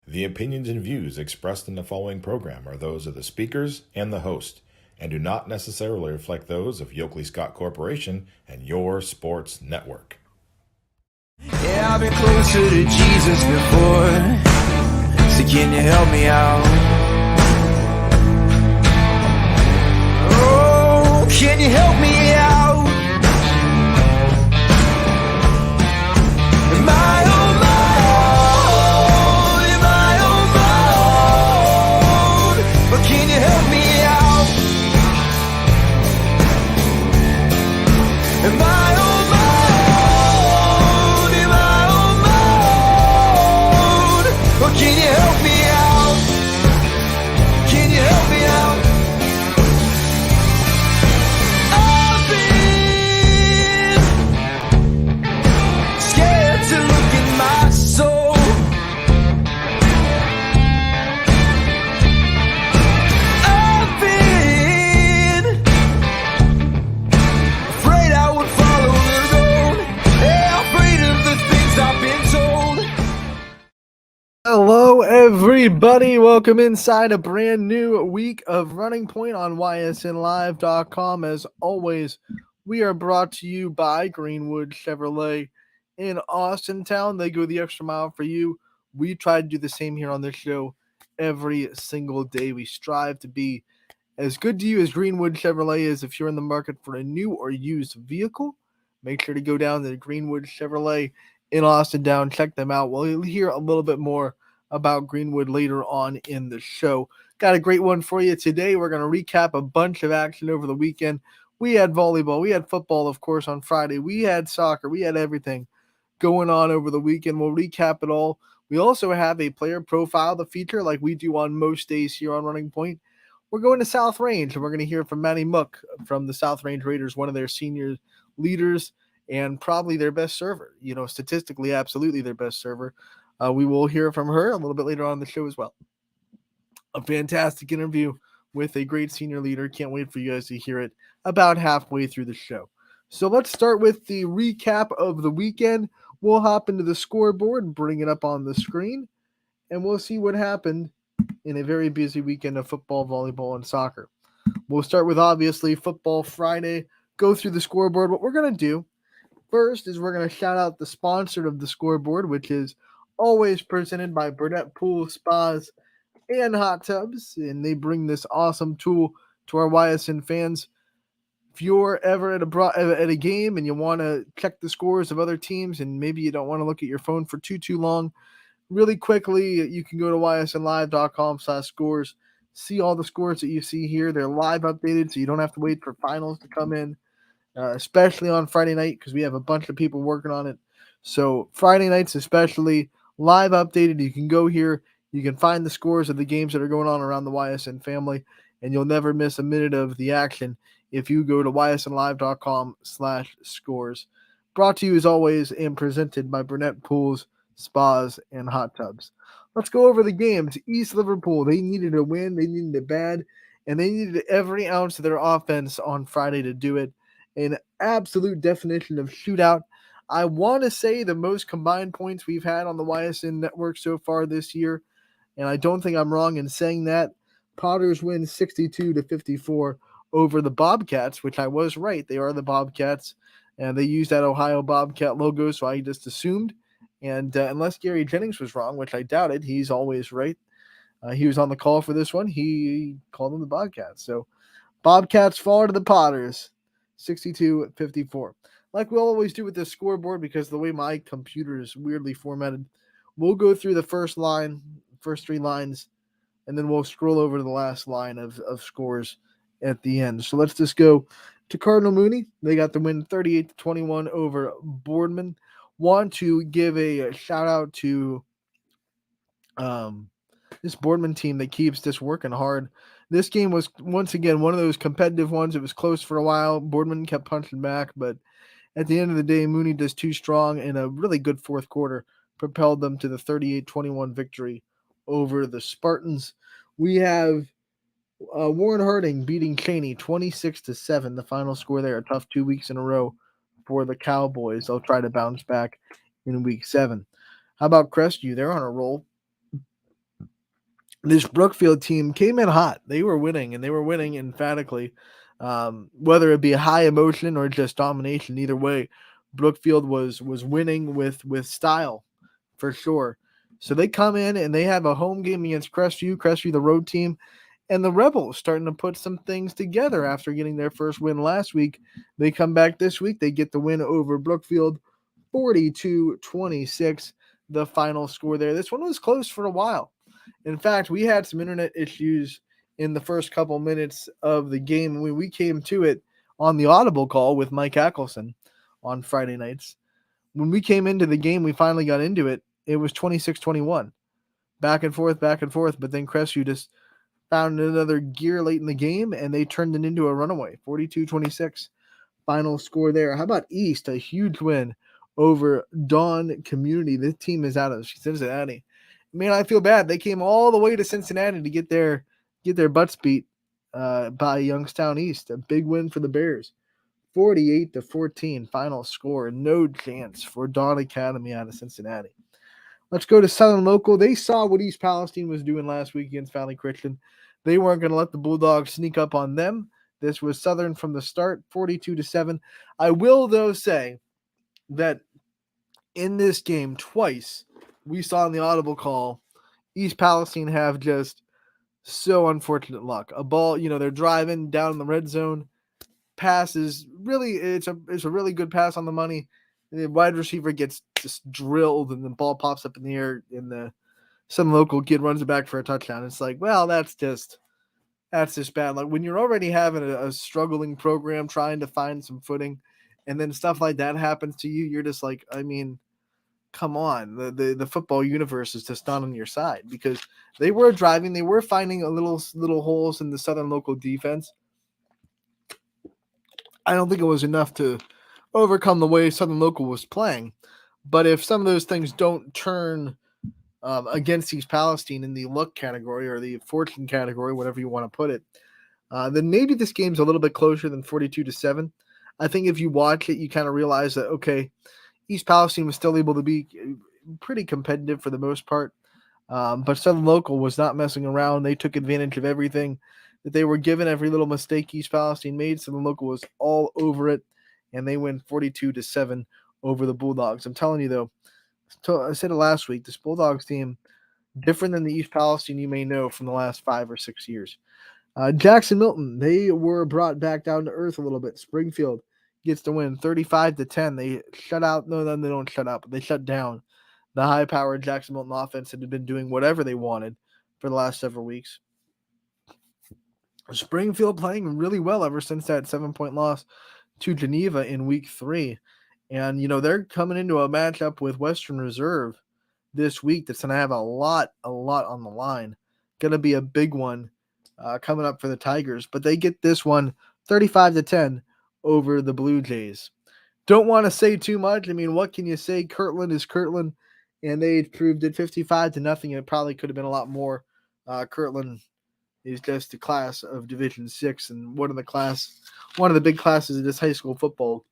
The opinions and views expressed in the following program are those of the speakers and the host, and do not necessarily reflect those of Yoakley Scott Corporation and your sports network. Yeah, I've been closer to Jesus before, so can you help me out? Oh, can you help me out? Am I on my own? Am I on my own? Or can you help me out? Am I on my own? Am I on my own? Or can you help me out? Can you help me out? I've been scared to look in my soul. I've been afraid I would follow the road. Yeah, afraid of the things I've been told. Hello, everybody. Welcome inside a brand new week of Running Point on ysnlive.com. As always, we are brought to you by Greenwood Chevrolet in Austintown. They go the extra mile for you. We try to do the same here on this show every single day. We strive to be as good to you as Greenwood Chevrolet is. If you're in the market for a new or used vehicle, make sure to go down to Greenwood Chevrolet in Austintown. Check them out. We'll hear a little bit more about Greenwood later on in the show. Got a great one for you today. We're going to recap a bunch of action over the weekend. We had volleyball. We had football, of course, on Friday. We had soccer. We had everything going on over the weekend. We'll recap it all. We also have a player profile to feature like we do on most days here on Running Point. We're going to South Range, and we're going to hear from Matty Mook from the South Range Raiders, one of their senior leaders and probably their best server. You know, statistically, absolutely their best server. We will hear from her a little bit later on in the show as well. A fantastic interview with a great senior leader. Can't wait for you guys to hear it about halfway through the show. So let's start with the recap of the weekend. We'll hop into the scoreboard and bring it up on the screen, and we'll see what happened in a very busy weekend of football, volleyball, and soccer. We'll start with, obviously, Football Friday, go through the scoreboard. What we're going to do first is we're going to shout out the sponsor of the scoreboard, which is always presented by Burnett Pool Spas and Hot Tubs, and they bring this awesome tool to our YSN fans. If you're ever at a game and you want to check the scores of other teams and maybe you don't want to look at your phone for too long, really quickly, you can go to ysnlive.com/scores, see all the scores that you see here. They're live updated, so you don't have to wait for finals to come in, especially on Friday night because we have a bunch of people working on it. So Friday nights especially, live updated. You can go here. You can find the scores of the games that are going on around the YSN family, and you'll never miss a minute of the action if you go to ysnlive.com/scores. Brought to you as always and presented by Burnett Pools, Spas, and Hot Tubs. Let's go over the games. East Liverpool, they needed a win. They needed it bad, and they needed every ounce of their offense on Friday to do it. An absolute definition of shootout. I want to say the most combined points we've had on the YSN network so far this year, and I don't think I'm wrong in saying that. Potters win 62-54 over the Bobcats, which I was right. They are the Bobcats, and they use that Ohio Bobcat logo, so I just assumed. And unless Gary Jennings was wrong, which I doubted, he's always right. He was on the call for this one. He called them the Bobcats. So Bobcats fall to the Potters, 62-54. Like we always do with this scoreboard, because the way my computer is weirdly formatted, we'll go through the first three lines, and then we'll scroll over to the last line of scores at the end. So let's just go to Cardinal Mooney. They got the win 38-21 over Boardman. Want to give a shout out to this Boardman team that keeps just working hard. This game was once again one of those competitive ones. It was close for a while. Boardman kept punching back, but at the end of the day, Mooney does too strong, and a really good fourth quarter propelled them to the 38-21 victory over the Spartans. We have Warren Harding beating Cheney 26-7, the final score there. A tough 2 weeks in a row for the Cowboys. They'll try to bounce back in week 7. How about Crestview? They're on a roll. this Brookfield team came in hot. They were winning, and they were winning emphatically. Whether it be high emotion or just domination, either way, Brookfield was winning with style for sure. So they come in and they have a home game against Crestview, the road team, and the Rebels starting to put some things together after getting their first win last week. They come back this week. They get the win over Brookfield, 42-26, the final score there. This one was close for a while. In fact, we had some internet issues in the first couple minutes of the game. We came to it on the Audible call with Mike Ackelson on Friday nights. When we came into the game, we finally got into it. It was 26-21. Back and forth, but then Crestview just found another gear late in the game, and they turned it into a runaway, 42-26. Final score there. How about East? A huge win over Dawn Community. This team is out of Cincinnati. Man, I feel bad. They came all the way to Cincinnati to get their butts beat by Youngstown East. A big win for the Bears. 48-14 final score. No chance for Dawn Academy out of Cincinnati. Let's go to Southern Local. They saw what East Palestine was doing last week against Valley Christian. They weren't going to let the Bulldogs sneak up on them. This was Southern from the start, 42-7. I will, though, say that in this game, twice, we saw in the audible call, East Palestine have just so unfortunate luck. A ball, they're driving down in the red zone. Pass is really, it's a really good pass on the money. The wide receiver gets just drilled, and the ball pops up in the air, and some local kid runs it back for a touchdown. It's like, well, that's just bad. Like when you're already having a struggling program trying to find some footing, and then stuff like that happens to you, you're just like, I mean, come on. The football universe is just not on your side, because they were driving, they were finding a little holes in the Southern Local defense. I don't think it was enough to overcome the way Southern Local was playing. But if some of those things don't turn against East Palestine in the luck category or the fortune category, whatever you want to put it, then maybe this game's a little bit closer than 42-7. I think if you watch it, you kind of realize that, okay, East Palestine was still able to be pretty competitive for the most part. But Southern Local was not messing around. They took advantage of everything that they were given. Every little mistake East Palestine made, Southern Local was all over it, and they win 42-7 over the Bulldogs. I'm telling you, though, I said it last week, this Bulldogs team, different than the East Palestine you may know from the last 5 or 6 years. Jackson Milton, they were brought back down to earth a little bit. Springfield gets the win 35-10. They shut out, no, they don't shut out, but they shut down the high-powered Jackson Milton offense that had been doing whatever they wanted for the last several weeks. Springfield playing really well ever since that 7-point loss to Geneva in week 3. And, they're coming into a matchup with Western Reserve this week that's going to have a lot on the line. Going to be a big one coming up for the Tigers. But they get this one 35-10 over the Blue Jays. Don't want to say too much. I mean, what can you say? Kirtland is Kirtland, and they proved it 55-0. It probably could have been a lot more. Kirtland is just a class of Division 6 and one of the big classes of this high school football.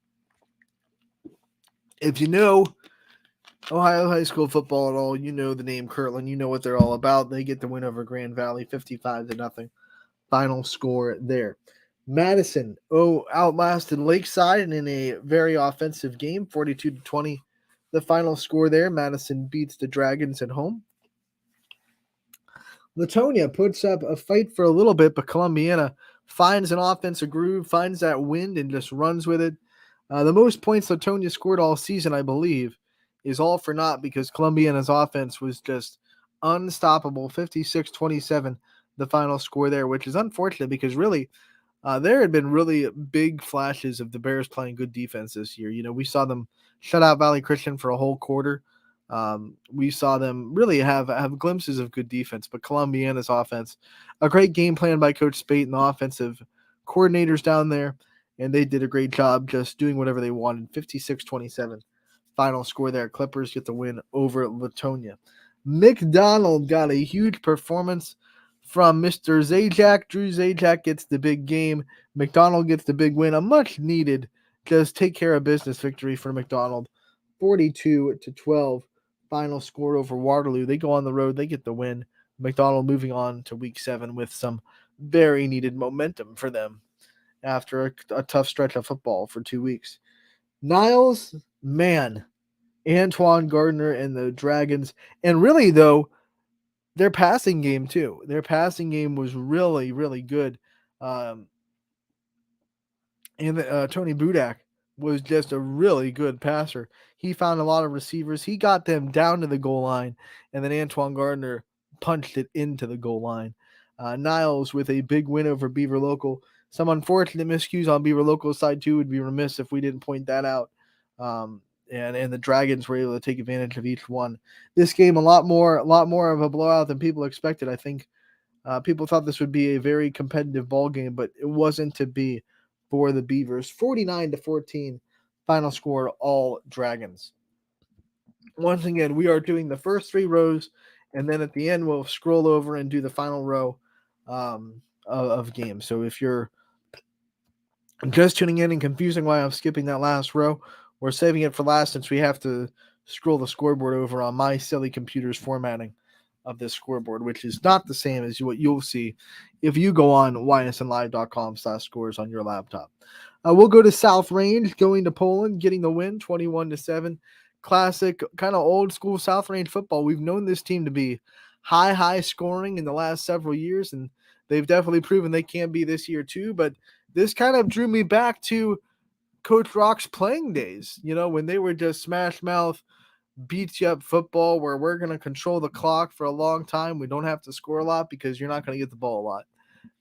If you know Ohio high school football at all, you know the name Kirtland. You know what they're all about. They get the win over Grand Valley, 55-0. Final score there. Madison, outlasted Lakeside in a very offensive game, 42-20. The final score there. Madison beats the Dragons at home. Latonia puts up a fight for a little bit, but Columbiana finds an offensive groove, finds that wind, and just runs with it. The most points Latonia scored all season, I believe, is all for naught because Columbiana's offense was just unstoppable, 56-27, the final score there, which is unfortunate because really there had been really big flashes of the Bears playing good defense this year. We saw them shut out Valley Christian for a whole quarter. We saw them really have glimpses of good defense, but Columbiana's offense, a great game plan by Coach Spate and the offensive coordinators down there, and they did a great job just doing whatever they wanted. 56-27, final score there. Clippers get the win over Latonia. McDonald got a huge performance from Mr. Zajac. Drew Zajac gets the big game. McDonald gets the big win. A much needed just take care of business victory for McDonald. 42-12. Final score over Waterloo. They go on the road. They get the win. McDonald moving on to week 7 with some very needed momentum for them after a tough stretch of football for 2 weeks. Niles, man, Antoine Gardner and the Dragons, and really though, their passing game too. Their passing game was really, really good. Um, and Tony Budak was just a really good passer. He found a lot of receivers. He got them down to the goal line, and then Antoine Gardner punched it into the goal line. Niles with a big win over Beaver Local. Some unfortunate miscues on Beaver Local's side too. Would be remiss if we didn't point that out. And the Dragons were able to take advantage of each one. This game a lot more of a blowout than people expected. I think people thought this would be a very competitive ball game, but it wasn't to be for the Beavers. 49-14, final score, all Dragons. Once again, we are doing the first 3 rows, and then at the end we'll scroll over and do the final row of games. So if you're just tuning in and confusing why I'm skipping that last row, we're saving it for last since we have to scroll the scoreboard over on my silly computer's formatting of this scoreboard, which is not the same as what you'll see if you go on ysnlive.com/scores on your laptop. We'll go to South Range, going to Poland, getting the win, 21-7. Classic, kind of old school South Range football. We've known this team to be high scoring in the last several years, and they've definitely proven they can be this year too. But this kind of drew me back to Coach Rock's playing days, when they were just smash mouth, beats you up football where we're going to control the clock for a long time. We don't have to score a lot because you're not going to get the ball a lot.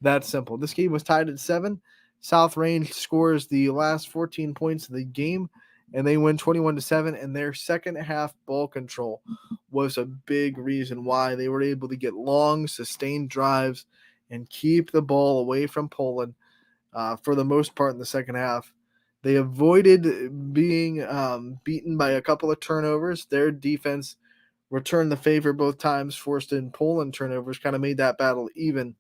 That's simple. This game was tied at 7. South Range scores the last 14 points of the game, and they win 21-7, and their second half ball control was a big reason why they were able to get long, sustained drives and keep the ball away from Poland for the most part in the second half. They avoided being beaten by a couple of turnovers. Their defense returned the favor both times, forced in Poland turnovers, kind of made that battle even.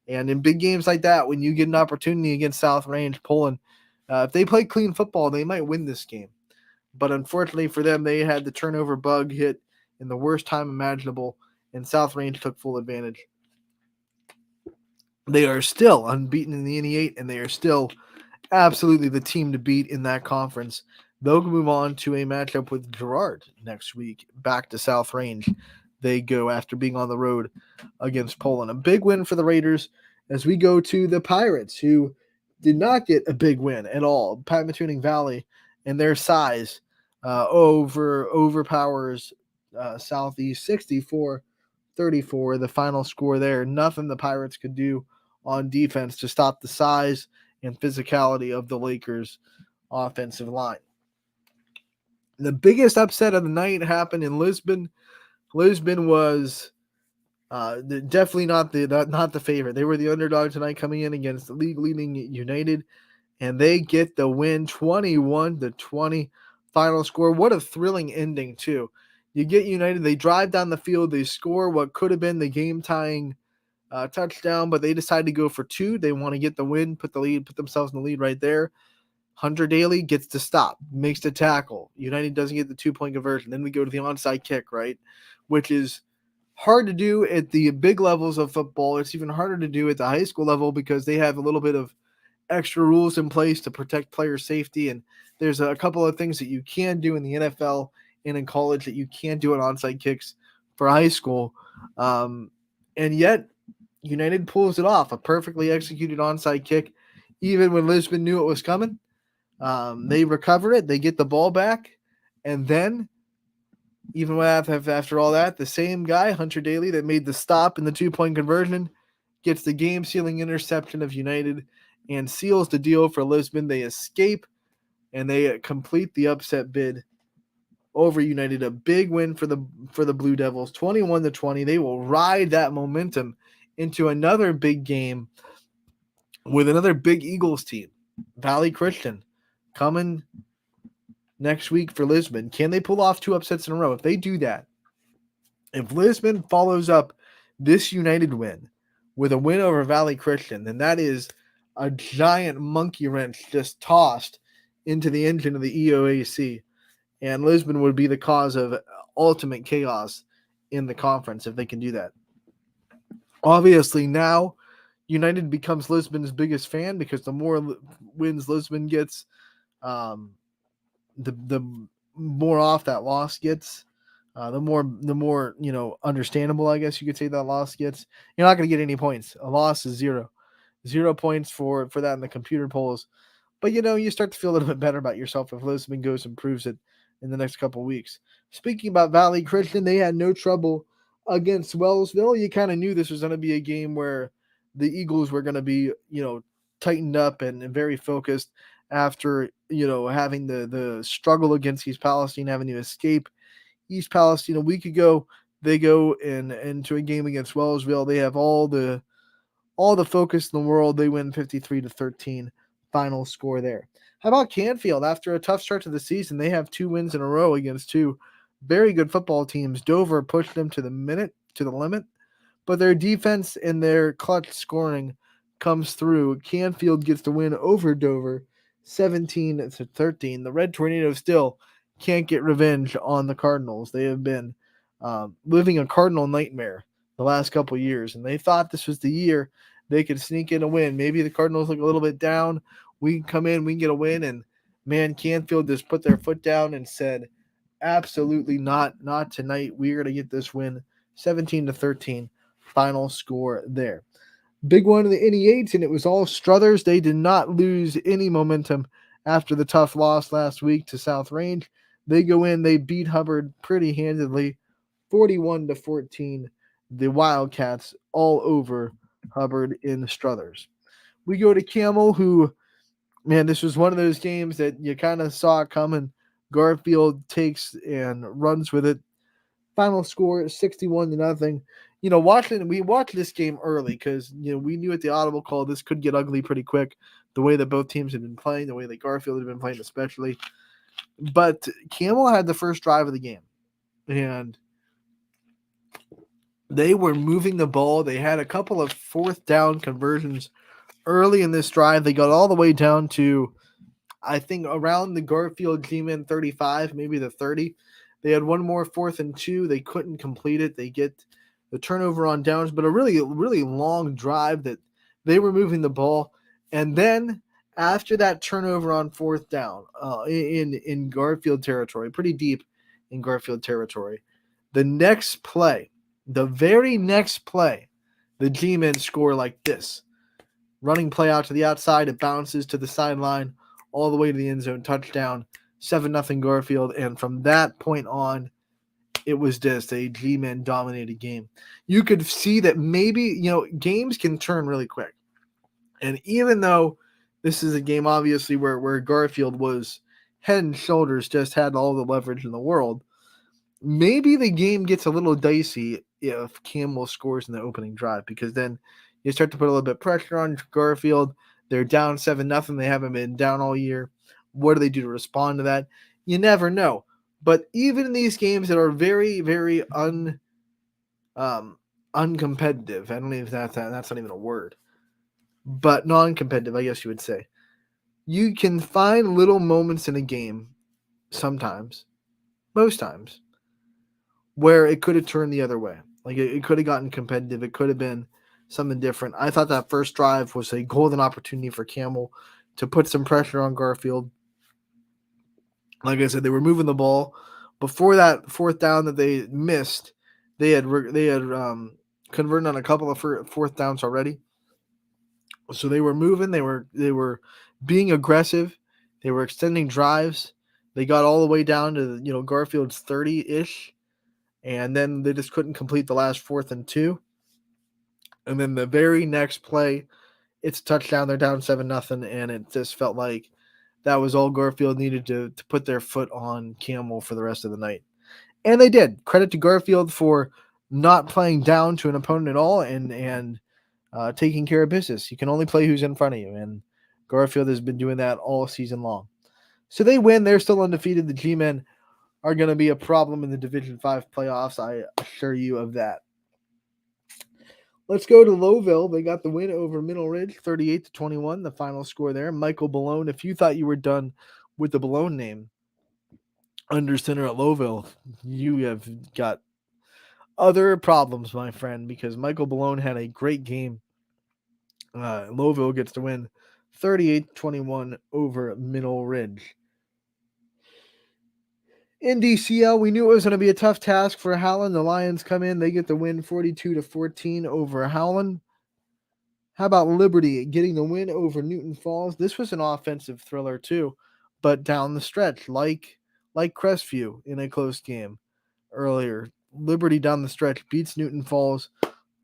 And in big games like that, when you get an opportunity against South Range, Poland, if they play clean football, they might win this game. But unfortunately for them, they had the turnover bug hit in the worst time imaginable, and South Range took full advantage. They are still unbeaten in the NE8, and they are still absolutely the team to beat in that conference. They'll move on to a matchup with Girard next week. Back to South Range they go after being on the road against Poland. A big win for the Raiders as we go to the Pirates, who did not get a big win at all. Pymatuning Valley and their size overpowers Southeast 64-34. The final score there. Nothing the Pirates could do on defense to stop the size and physicality of the Lakers' offensive line. The biggest upset of the night happened in Lisbon. Lisbon was definitely not the favorite. They were the underdog tonight, coming in against the league-leading United, and they get the win, 21-20. Final score. What a thrilling ending too. You get United. They drive down the field. They score what could have been the game-tying touchdown, but they decide to go for 2. They want to get the win, put themselves in the lead right there. Hunter Daly gets to stop, makes the tackle. United doesn't get the 2-point conversion. Then we go to the onside kick, right? Which is hard to do at the big levels of football. It's even harder to do at the high school level because they have a little bit of extra rules in place to protect player safety. And there's a couple of things that you can do in the NFL and in college that you can't do on onside kicks for high school. And yet, United pulls it off, a perfectly executed onside kick, even when Lisbon knew it was coming. They recover it, they get the ball back, and then, even after all that, the same guy, Hunter Daly, that made the stop in the 2-point conversion, gets the game-sealing interception of United and seals the deal for Lisbon. They escape, and they complete the upset bid over United. A big win for the Blue Devils, 21-20. They will ride that momentum into another big game with another big Eagles team, Valley Christian, coming next week for Lisbon. Can they pull off 2 upsets in a row? If they do that, if Lisbon follows up this United win with a win over Valley Christian, then that is a giant monkey wrench just tossed into the engine of the EOAC. And Lisbon would be the cause of ultimate chaos in the conference if they can do that. Obviously, now United becomes Lisbon's biggest fan because the more wins Lisbon gets, um, the more off that loss gets. The more understandable, I guess you could say, that loss gets. You're not going to get any points. A loss is 0 points for that in the computer polls. But you start to feel a little bit better about yourself if Lisbon goes and proves it in the next couple of weeks. Speaking about Valley Christian, they had no trouble against Wellsville. You kind of knew this was going to be a game where the Eagles were going to be, tightened up and very focused after, having the struggle against East Palestine, having to escape East Palestine a week ago. They go into a game against Wellsville. They have all the focus in the world. They win 53-13. Final score there. How about Canfield? After a tough start to the season, they have 2 wins in a row against 2 very good football teams. Dover pushed them to the limit, but their defense and their clutch scoring comes through. Canfield gets the win over Dover, 17-13. The Red Tornadoes still can't get revenge on the Cardinals. They have been living a Cardinal nightmare the last couple years, and they thought this was the year they could sneak in a win. Maybe the Cardinals look a little bit down. We can come in, we can get a win, and man, Canfield just put their foot down and said, absolutely not tonight. We're going to get this win, 17-13. Final score there. Big one in the NE8s, and it was all Struthers. They did not lose any momentum after the tough loss last week to South Range. They go in, they beat Hubbard pretty handedly, 41-14. The Wildcats all over Hubbard in Struthers. We go to Camel, who, man, this was one of those games that you kind of saw it coming. Garfield takes and runs with it. Final score 61-0. We watched this game early because we knew at the audible call this could get ugly pretty quick. The way that both teams had been playing, the way that Garfield had been playing, especially. But Camel had the first drive of the game, and they were moving the ball. They had a couple of fourth down conversions early in this drive. They got all the way down to, I think, around the Garfield G-Man 35, maybe the 30. They had one more 4th and 2. They couldn't complete it. They get the turnover on downs, but a really, really long drive that they were moving the ball. And then after that turnover on 4th down in Garfield territory, pretty deep in Garfield territory, the very next play, the G-Men score like this. Running play out to the outside, it bounces to the sideline, all the way to the end zone, touchdown, 7-0 Garfield. And from that point on, it was just a G-Men dominated game. You could see that maybe, games can turn really quick. And even though this is a game, obviously, where Garfield was head and shoulders, just had all the leverage in the world, maybe the game gets a little dicey if Campbell scores in the opening drive, because then you start to put a little bit of pressure on Garfield. They're down 7-0. They haven't been down all year. What do they do to respond to that? You never know. But even in these games that are very, very uncompetitive, I don't know if that's not even a word, but non-competitive, I guess you would say, you can find little moments in a game sometimes, most times, where it could have turned the other way. Like it could have gotten competitive. It could have been something different. I thought that first drive was a golden opportunity for Camel to put some pressure on Garfield. Like I said, they were moving the ball. Before that 4th down that they missed, they had converted on a couple of 4th downs already. So they were moving. They were being aggressive. They were extending drives. They got all the way down to Garfield's 30-ish, and then they just couldn't complete the last 4th and 2. And then the very next play, it's a touchdown. They're down 7-0, and it just felt like that was all Garfield needed to put their foot on Camel for the rest of the night. And they did. Credit to Garfield for not playing down to an opponent at all and taking care of business. You can only play who's in front of you, and Garfield has been doing that all season long. So they win. They're still undefeated. The G-Men are going to be a problem in the Division 5 playoffs. I assure you of that. Let's go to Lowville. They got the win over Middle Ridge, 38-21, the final score there. Michael Balone, if you thought you were done with the Balone name under center at Lowville, you have got other problems, my friend, because Michael Malone had a great game. Louisville gets to win 38-21 over Middle Ridge. In DCL, we knew it was going to be a tough task for Howland. The Lions come in, they get the win 42-14 over Howland. How about Liberty getting the win over Newton Falls? This was an offensive thriller too, but down the stretch, like Crestview in a close game earlier. Liberty down the stretch beats Newton Falls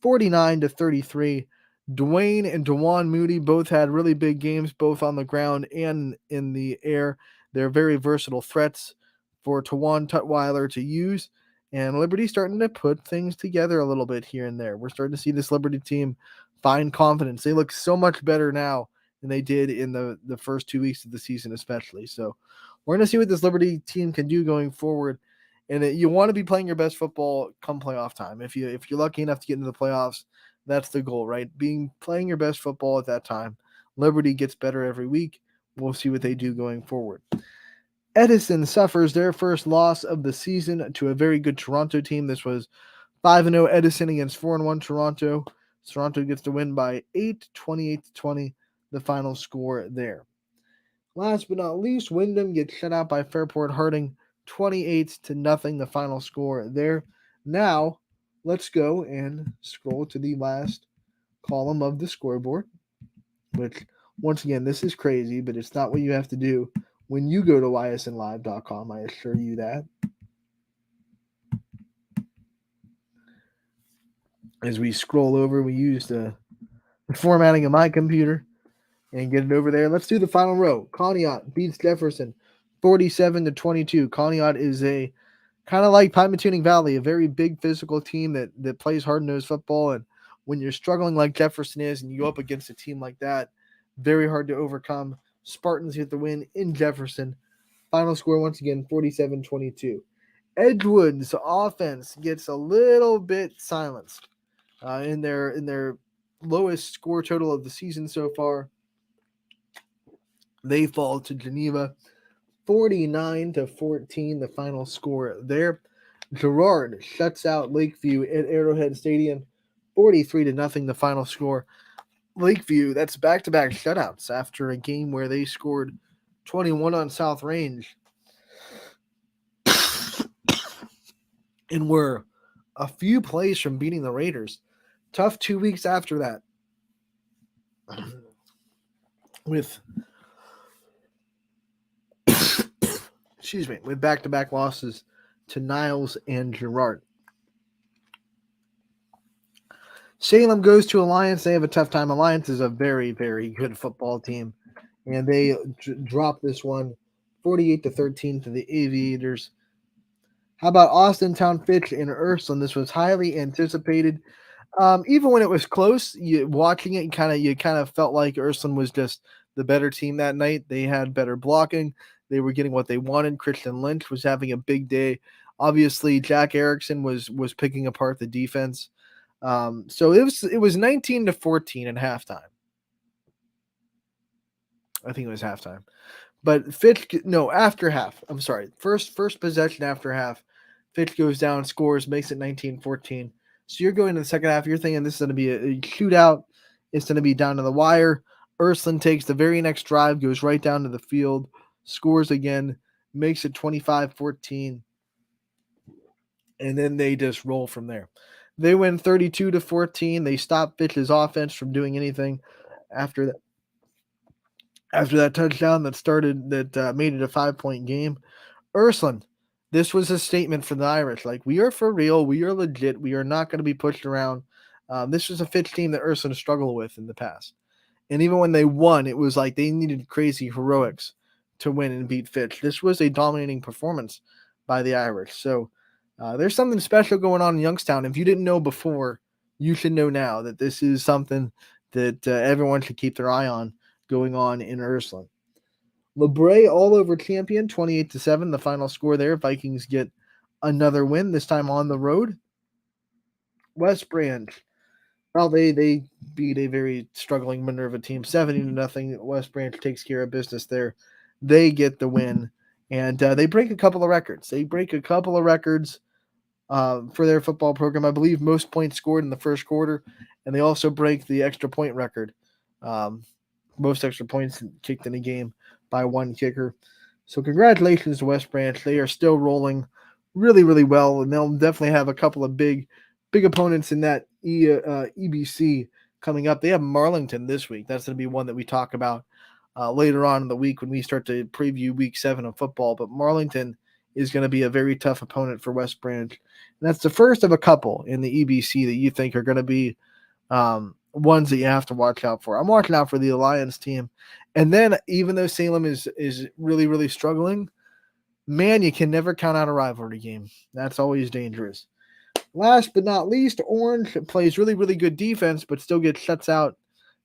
49-33. Dwayne and Dewan Moody both had really big games, both on the ground and in the air. They're very versatile threats for Tawan Tutwiler to use. And Liberty starting to put things together a little bit here and there. We're starting to see this Liberty team find confidence. They look so much better now than they did in the first 2 weeks of the season, especially. So we're going to see what this Liberty team can do going forward. And you want to be playing your best football come playoff time. If you're lucky enough to get into the playoffs, that's the goal, right? Playing your best football at that time. Liberty gets better every week. We'll see what they do going forward. Edison suffers their first loss of the season to a very good Toronto team. This was 5-0 Edison against 4-1 Toronto. Toronto gets to win by 8, 28-20, the final score there. Last but not least, Wyndham gets shut out by Fairport Harding, 28-0, the final score there. Now, let's go and scroll to the last column of the scoreboard, which, once again, this is crazy, but it's not what you have to do when you go to ysnlive.com, I assure you that. As we scroll over, we use the formatting of my computer and get it over there. Let's do the final row. Conneaut beats Jefferson 47-22. Conneaut is a kind of like Pymatuning Valley, a very big physical team that plays hard-nosed football. And when you're struggling like Jefferson is and you go up against a team like that, very hard to overcome. Spartans get the win in Jefferson. Final score, once again, 47-22. Edgewood's offense gets a little bit silenced in their lowest score total of the season so far. They fall to Geneva 49-14, the final score there. Girard shuts out Lakeview at Arrowhead Stadium 43-0, the final score. Lakeview, that's back-to-back shutouts after a game where they scored 21 on South Range and were a few plays from beating the Raiders. Tough 2 weeks after that with back-to-back losses to Niles and Girard. Salem goes to Alliance. They have a tough time. Alliance is a very, very good football team, and they drop this one 48-13 to the Aviators. How about Austintown Fitch and Ursuline? This was highly anticipated. Even when it was close, watching it, you kind of felt like Ursuline was just the better team that night. They had better blocking. They were getting what they wanted. Christian Lynch was having a big day. Obviously, Jack Erickson was picking apart the defense. So it was 19-14 at halftime. I think it was halftime. But Fitch, no, after half. I'm sorry. First possession after half. Fitch goes down, scores, makes it 19-14. So you're going to the second half. You're thinking this is going to be a shootout. It's going to be down to the wire. Ursuline takes the very next drive, goes right down to the field, scores again, makes it 25-14. And then they just roll from there. They win 32-14. They stop Fitch's offense from doing anything after that. After that touchdown that made it a 5-point game. Ursuline, this was a statement for the Irish. Like, we are for real. We are legit. We are not going to be pushed around. This was a Fitch team that Ursuline struggled with in the past. And even when they won, it was like they needed crazy heroics to win and beat Fitch. This was a dominating performance by the Irish. So there's something special going on in Youngstown. If you didn't know before, you should know now that this is something that everyone should keep their eye on going on in Ursuline. LeBray all over champion, 28-7, the final score there. Vikings get another win, this time on the road. West Branch, well, they beat a very struggling Minerva team, 70-0. West Branch takes care of business there. They get the win, and they break a couple of records. for their football program. I believe most points scored in the first quarter, and they also break the extra point record. Most extra points kicked in a game by one kicker. So congratulations to West Branch. They are still rolling really, really well, and they'll definitely have a couple of big opponents in that EBC coming up. They have Marlington this week. That's going to be one that we talk about later on in the week when we start to preview Week 7 of football. But Marlington is going to be a very tough opponent for West Branch. And that's the first of a couple in the EBC that you think are going to be ones that you have to watch out for. I'm watching out for the Alliance team. And then even though Salem is really, really struggling, man, you can never count out a rivalry game. That's always dangerous. Last but not least, Orange plays really, really good defense, but still gets shuts out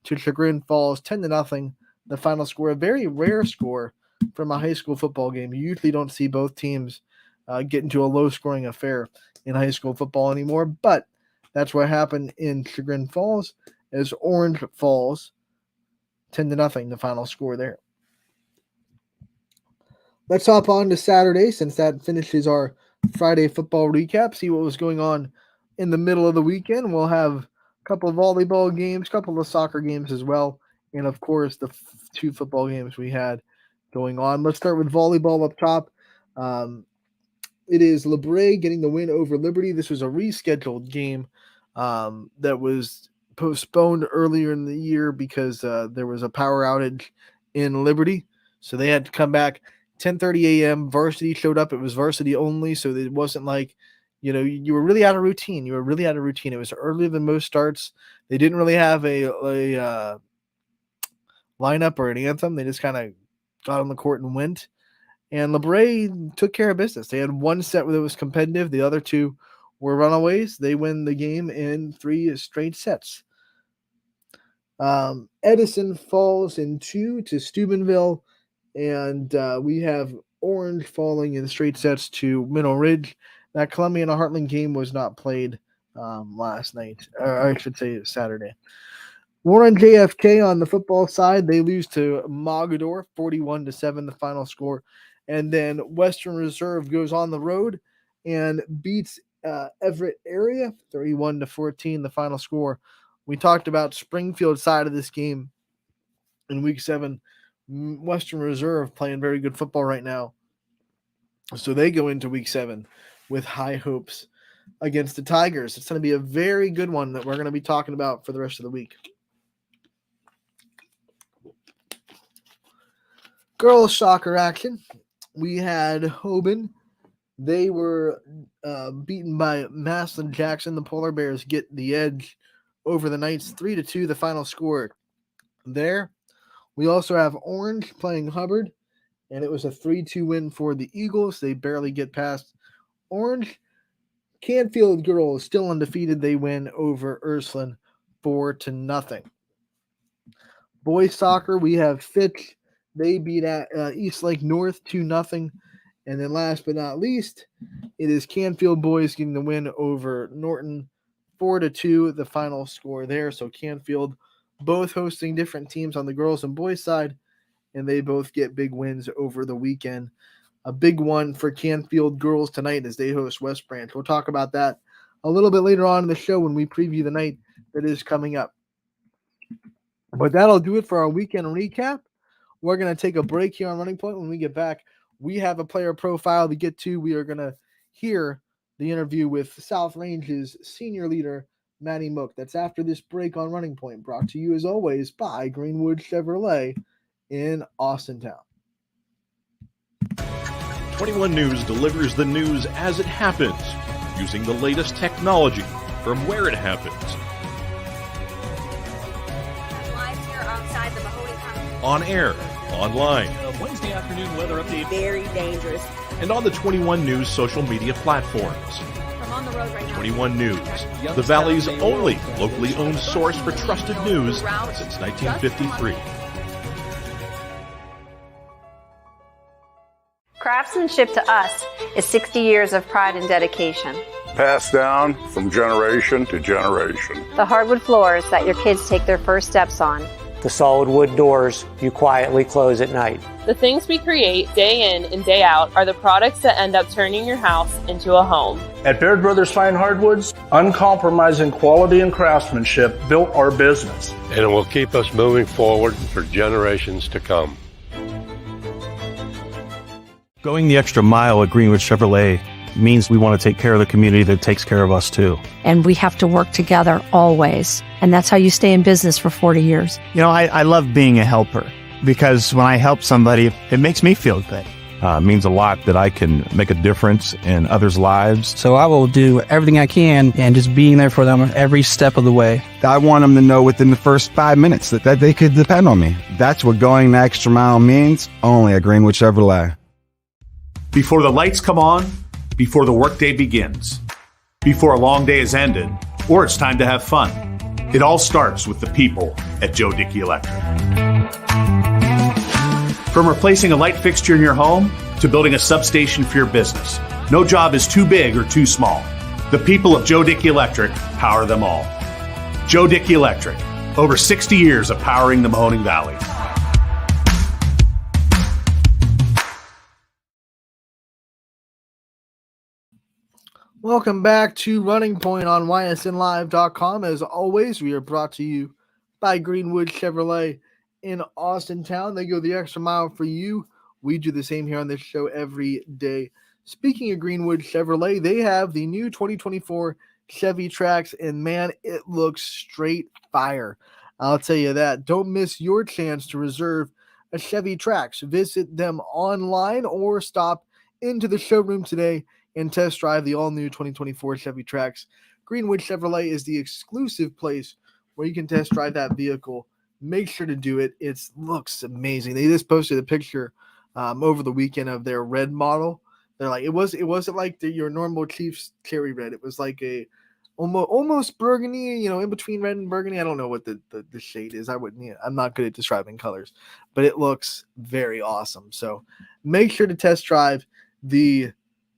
to Chagrin Falls 10-0. The final score, a very rare score from a high school football game. You usually don't see both teams get into a low-scoring affair in high school football anymore, but that's what happened in Chagrin Falls as Orange falls 10-0, the final score there. Let's hop on to Saturday since that finishes our Friday football recap. See what was going on in the middle of the weekend. We'll have a couple of volleyball games, a couple of soccer games as well, and of course the two football games we had going on. Let's start with volleyball up top. It is LeBray getting the win over Liberty. This was a rescheduled game that was postponed earlier in the year because there was a power outage in Liberty, so they had to come back 10:30 a.m. Varsity showed up. It was varsity only, so it wasn't like, you were really out of routine. It was earlier than most starts. They didn't really have a lineup or an anthem. They just kind of got on the court and went. And LeBray took care of business. They had one set that was competitive. The other two were runaways. They win the game in 3 straight sets. Edison falls in 2 to Steubenville. And we have Orange falling in straight sets to Mineral Ridge. That Columbia and Heartland game was not played last night, or I should say Saturday. Warren JFK on the football side, they lose to Mogador 41-7, the final score. And then Western Reserve goes on the road and beats Everett area 31-14, the final score. We talked about Springfield side of this game in Week 7. Western Reserve playing very good football right now. So they go into Week 7 with high hopes against the Tigers. It's going to be a very good one that we're going to be talking about for the rest of the week. Girls soccer action. We had Hoban. They were beaten by Massillon Jackson. The Polar Bears get the edge over the Knights 3-2, the final score there. We also have Orange playing Hubbard, and it was a 3-2 win for the Eagles. They barely get past Orange. Canfield girls still undefeated. They win over Ursuline 4-0. Boys soccer, we have Fitch. They beat East Lake North 2-0. And then last but not least, it is Canfield boys getting the win over Norton 4-2, the final score there. So Canfield both hosting different teams on the girls and boys side, and they both get big wins over the weekend. A big one for Canfield girls tonight as they host West Branch. We'll talk about that a little bit later on in the show when we preview the night that is coming up. But that'll do it for our weekend recap. We're going to take a break here on Running Point. When we get back, we have a player profile to get to. We are going to hear the interview with South Range's senior leader, Matty Mook. That's after this break on Running Point, brought to you as always by Greenwood Chevrolet in Austintown. 21 News delivers the news as it happens, using the latest technology from where it happens. Live here outside the Mahoney County. On air, online, Wednesday afternoon weather update. Very dangerous. and on the 21 News social media platforms. I'm on the road right now. 21 News, the Valley's only locally owned source for trusted news since 1953. Craftsmanship to us is 60 years of pride and dedication. Passed down from generation to generation. The hardwood floors that your kids take their first steps on the solid wood doors you quietly close at night. The things we create day in and day out are the products that end up turning your house into a home. At Baird Brothers Fine Hardwoods, uncompromising quality and craftsmanship built our business. And it will keep us moving forward for generations to come. Going the extra mile at Greenwood Chevrolet means we want to take care of the community that takes care of us too. And we have to work together always. And that's how you stay in business for 40 years. You know, I love being a helper because when I help somebody, it makes me feel good. It means a lot that I can make a difference in others' lives. So I will do everything I can and just being there for them every step of the way. I want them to know within the first 5 minutes that they could depend on me. That's what going the extra mile means, only at Greenwood Chevrolet. Before the lights come on, before the workday begins, before a long day is ended, or it's time to have fun. It all starts with the people at Joe Dickey Electric. From replacing a light fixture in your home to building a substation for your business, no job is too big or too small. The people of Joe Dickey Electric power them all. Joe Dickey Electric, over 60 years of powering the Mahoning Valley. Welcome back to Running Point on ysnlive.com. As always, we are brought to you by Greenwood Chevrolet in Austintown. They go the extra mile for you. We do the same here on this show every day. Speaking of Greenwood Chevrolet, they have the new 2024 Chevy Trax, and man, it looks straight fire. I'll tell you that. Don't miss your chance to reserve a Chevy Trax. Visit them online or stop into the showroom today and test drive the all-new 2024 Chevy Trax. Greenwood Chevrolet is the exclusive place where you can test drive that vehicle. Make sure to do it. It looks amazing. They just posted a picture over the weekend of their red model. They're like, it wasn't like your normal Chiefs cherry red. It was like a almost burgundy, in between red and burgundy. I don't know what the shade is. I'm not good at describing colors, but it looks very awesome. So make sure to test drive the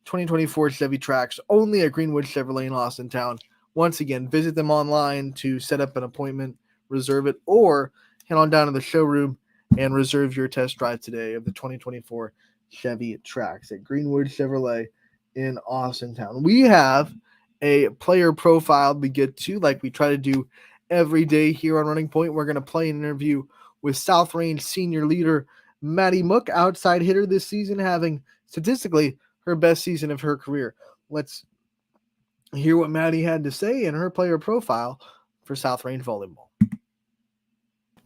2024 Chevy Trax only at Greenwood Chevrolet in Austintown. Once again, visit them online to set up an appointment, reserve it, or head on down to the showroom and reserve your test drive today of the 2024 Chevy Trax at Greenwood Chevrolet in Austintown. We have a player profile to get to, like we try to do every day here on Running Point. We're going to play an interview with South Range senior leader Maddie Mook, outside hitter this season, having statistically her best season of her career. Let's hear what Maddie had to say in her player profile for South Range Volleyball.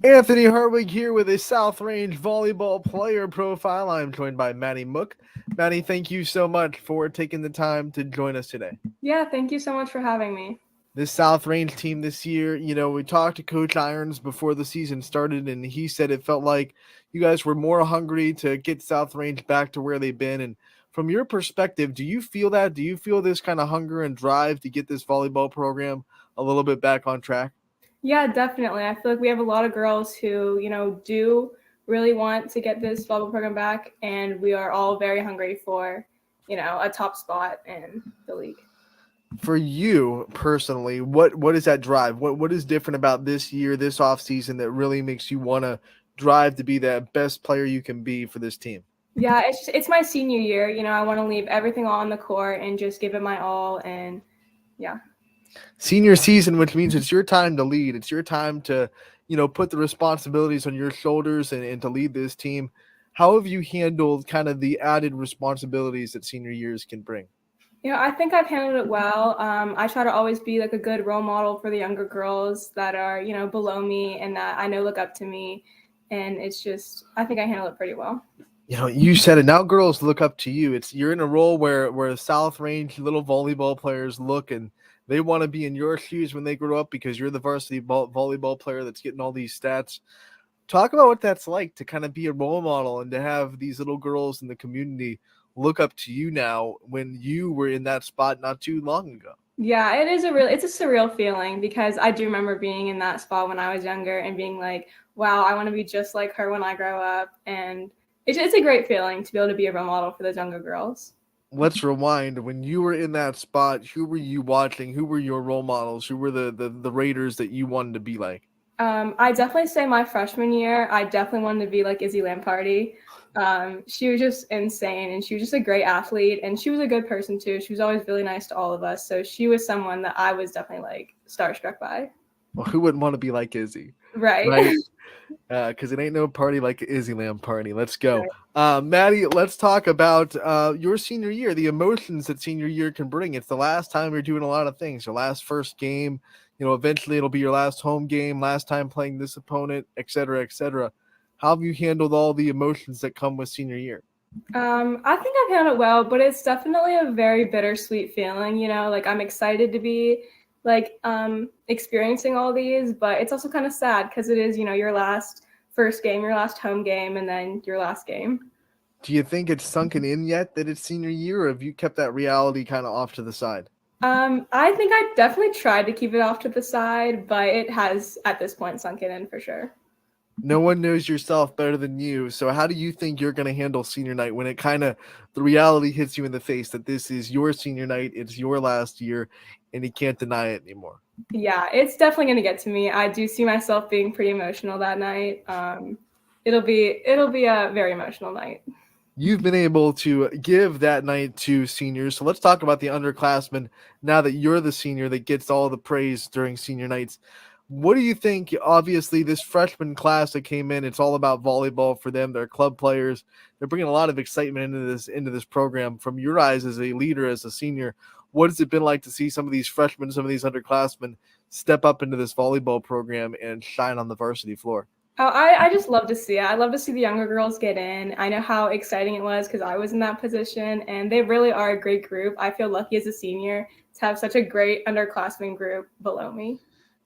Anthony Harwig here with a South Range Volleyball player profile. I'm joined by Maddie Mook. Maddie, thank you so much for taking the time to join us today. Yeah, thank you so much for having me. This South Range team this year, we talked to Coach Irons before the season started, and he said it felt like you guys were more hungry to get South Range back to where they've been. And from your perspective, do you feel that? Do you feel this kind of hunger and drive to get this volleyball program a little bit back on track? Yeah, definitely. I feel like we have a lot of girls who, do really want to get this volleyball program back, and we are all very hungry for, a top spot in the league. For you personally, what is that drive? What is different about this year, this offseason that really makes you want to drive to be the best player you can be for this team? Yeah, it's my senior year. I want to leave everything on the court and just give it my all. And yeah. Senior season, which means it's your time to lead. It's your time to, put the responsibilities on your shoulders and to lead this team. How have you handled kind of the added responsibilities that senior years can bring? I think I've handled it well. I try to always be like a good role model for the younger girls that are, below me and that I know look up to me. And I think I handle it pretty well. You said it. Now girls look up to you. You're in a role where South Range little volleyball players look and they want to be in your shoes when they grow up because you're the varsity volleyball player that's getting all these stats. Talk about what that's like to kind of be a role model and to have these little girls in the community look up to you now when you were in that spot not too long ago. Yeah, it's a surreal feeling because I do remember being in that spot when I was younger and being like, wow, I want to be just like her when I grow up. And it's a great feeling to be able to be a role model for those younger girls. Let's rewind. When you were in that spot, who were you watching? Who were your role models? Who were the Raiders that you wanted to be like? I definitely say my freshman year, I definitely wanted to be like Izzy Lamparty. She was just insane, and she was just a great athlete, and she was a good person too. She was always really nice to all of us. So she was someone that I was definitely like starstruck by. Well, who wouldn't want to be like Izzy? Right. Right. Because it ain't no party like Izzy Lamb party. Let's go. Maddie, let's talk about your senior year, the emotions that senior year can bring. It's the last time you're doing a lot of things. Your last first game, eventually it'll be your last home game, last time playing this opponent, et cetera, et cetera. How have you handled all the emotions that come with senior year? I think I've handled it well, but it's definitely a very bittersweet feeling, like I'm excited to be like experiencing all these, but it's also kind of sad because it is, your last first game, your last home game, and then your last game. Do you think it's sunken in yet that it's senior year, or have you kept that reality kind of off to the side? I think I definitely tried to keep it off to the side, but it has at this point sunken in for sure. No one knows yourself better than you. So how do you think you're going to handle senior night when the reality hits you in the face that this is your senior night, it's your last year, and you can't deny it anymore? Yeah, it's definitely going to get to me. I do see myself being pretty emotional that night. It'll be a very emotional night. You've been able to give that night to seniors. So let's talk about the underclassmen now that you're the senior that gets all the praise during senior nights. What do you think? Obviously, this freshman class that came in, it's all about volleyball for them. They're club players. They're bringing a lot of excitement into this program. From your eyes as a leader, as a senior, what has it been like to see some of these freshmen, some of these underclassmen step up into this volleyball program and shine on the varsity floor? Oh, I just love to see it. I love to see the younger girls get in. I know how exciting it was because I was in that position, and they really are a great group. I feel lucky as a senior to have such a great underclassmen group below me.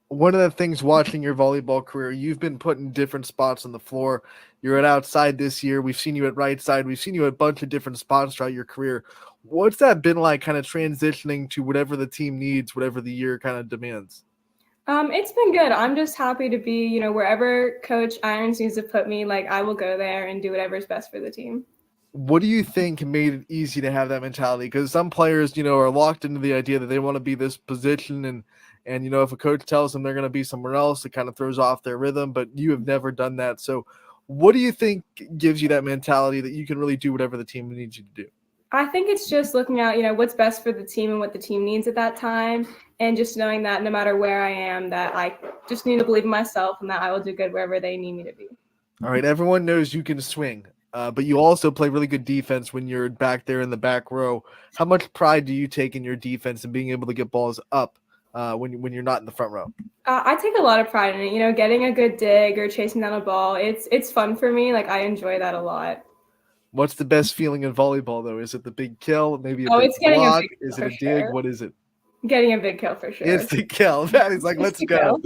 One of the things watching your volleyball career, you've been put in different spots on the floor. You're at outside this year. We've seen you at right side. We've seen you at a bunch of different spots throughout your career. What's that been like kind of transitioning to whatever the team needs, whatever the year kind of demands? It's been good. I'm just happy to be, wherever Coach Irons needs to put me, like I will go there and do whatever's best for the team. What do you think made it easy to have that mentality? Because some players, are locked into the idea that they want to be this position and if a coach tells them they're going to be somewhere else, it kind of throws off their rhythm, but you have never done that. So what do you think gives you that mentality that you can really do whatever the team needs you to do? I think it's just looking at, what's best for the team and what the team needs at that time. And just knowing that no matter where I am, that I just need to believe in myself and that I will do good wherever they need me to be. All right. Everyone knows you can swing, but you also play really good defense when you're back there in the back row. How much pride do you take in your defense and being able to get balls up when you're not in the front row? I take a lot of pride in it. Getting a good dig or chasing down a ball, it's fun for me. Like I enjoy that a lot. What's the best feeling in volleyball, though? Is it the big kill? Maybe a big block? Is it a dig? Sure. What is it? Getting a big kill for sure. It's the kill. That is like, let's go.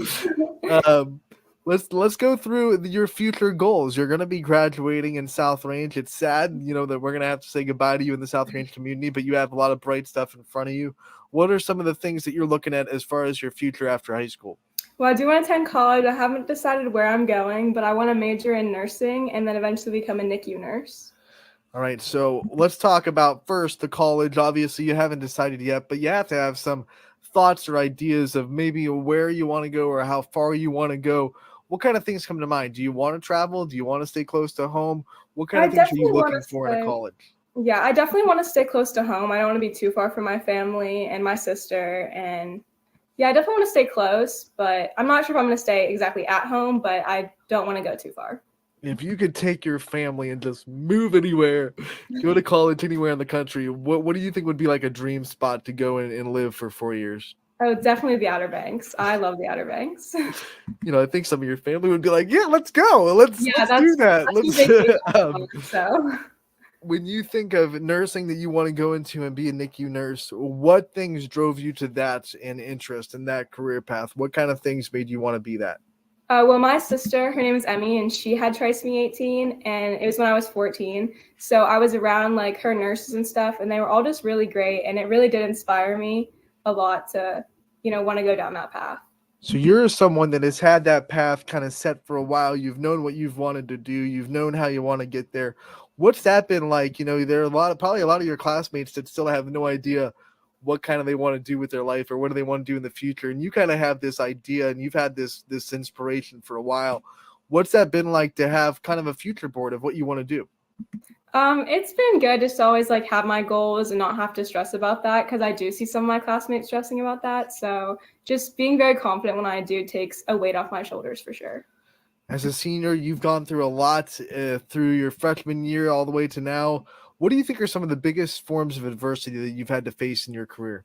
Let's go through your future goals. You're going to be graduating in South Range. It's sad, that we're going to have to say goodbye to you in the South Range community, but you have a lot of bright stuff in front of you. What are some of the things that you're looking at as far as your future after high school? Well, I do want to attend college. I haven't decided where I'm going, but I want to major in nursing and then eventually become a NICU nurse. All right, so let's talk about first the college. Obviously, you haven't decided yet, but you have to have some thoughts or ideas of maybe where you want to go or how far you want to go. What kind of things come to mind? Do you want to travel? Do you want to stay close to home? What kind of things are you looking for in a college? Yeah, I definitely want to stay close to home. I don't want to be too far from my family and my sister. And yeah, I definitely want to stay close, but I'm not sure if I'm going to stay exactly at home, but I don't want to go too far. If you could take your family and just move anywhere, go to college anywhere in the country, what do you think would be like a dream spot to go in and live for 4 years? Oh, definitely the Outer Banks. I love the Outer Banks. I think some of your family would be like, yeah, let's go. Let's do that. So when you think of nursing that you want to go into and be a NICU nurse, what things drove you to that and interest in that career path? What kind of things made you want to be that? Well, my sister, her name is Emmy, and she had trisomy 18, and it was when I was 14. So I was around like her nurses and stuff, and they were all just really great, and it really did inspire me a lot to, want to go down that path. So you're someone that has had that path kind of set for a while. You've known what you've wanted to do. You've known how you want to get there. What's that been like? There are probably a lot of your classmates that still have no idea what kind of they want to do with their life or what do they want to do in the future. And you kind of have this idea and you've had this inspiration for a while. What's that been like to have kind of a future board of what you want to do? It's been good just to always like have my goals and not have to stress about that, because I do see some of my classmates stressing about that. So just being very confident when I do takes a weight off my shoulders for sure. As a senior, you've gone through a lot through your freshman year all the way to now. What do you think are some of the biggest forms of adversity that you've had to face in your career?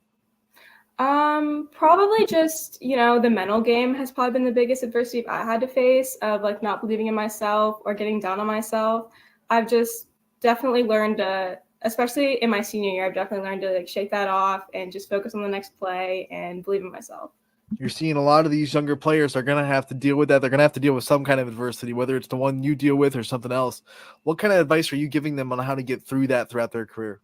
Probably just, the mental game has probably been the biggest adversity I had to face, of like not believing in myself or getting down on myself. I've just definitely learned to, especially in my senior year, I've definitely learned to like shake that off and just focus on the next play and believe in myself. You're seeing a lot of these younger players are going to have to deal with that. They're going to have to deal with some kind of adversity, whether it's the one you deal with or something else. What kind of advice are you giving them on how to get through that throughout their career?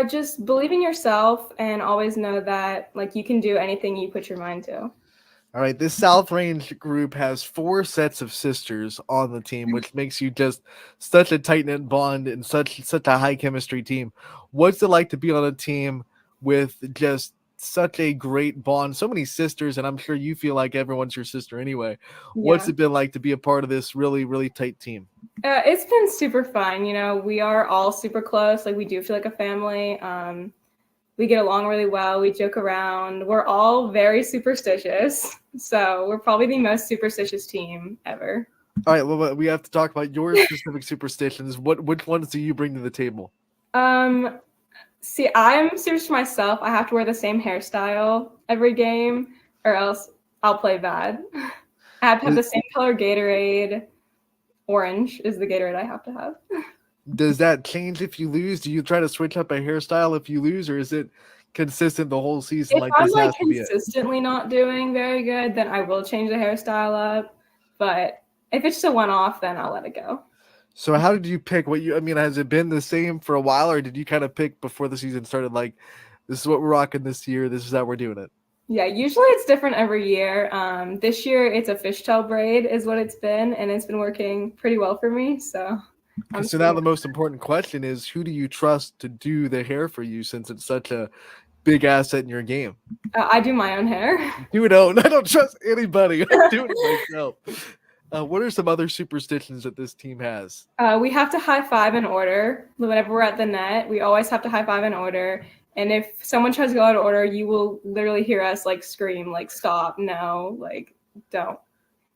Just believe in yourself and always know that like you can do anything you put your mind to. All right, this South Range group has 4 sets of sisters on the team, which makes you just such a tight-knit bond and such a high chemistry team. What's it like to be on a team with just such a great bond, so many sisters, and I'm sure you feel like everyone's your sister anyway. What's it been like to be a part of this really, really tight team? It's been super fun. We are all super close. Like we do feel like a family. We get along really well. We joke around. We're all very superstitious. So we're probably the most superstitious team ever. All right, well, we have to talk about your specific superstitions. Which ones do you bring to the table? See, I'm serious to myself. I have to wear the same hairstyle every game or else I'll play bad. I have to have the same color Gatorade. Orange is the Gatorade I have to have. Does that change if you lose? Do you try to switch up a hairstyle if you lose, or is it consistent the whole season? If I'm like consistently not doing very good, then I will change the hairstyle up. But if it's just a one-off, then I'll let it go. So how did you pick has it been the same for a while, or did you kind of pick before the season started, like, this is what we're rocking this year, this is how we're doing it? Yeah, usually it's different every year. This year it's a fishtail braid is what it's been, and it's been working pretty well for me. So now the most important question is, who do you trust to do the hair for you, since it's such a big asset in your game? I do my own hair. I don't trust anybody. I'm doing it myself. What are some other superstitions that this team has? We have to high five in order. Whenever we're at the net, we always have to high five in order. And if someone tries to go out of order, you will literally hear us like scream, like, stop, no, like, don't.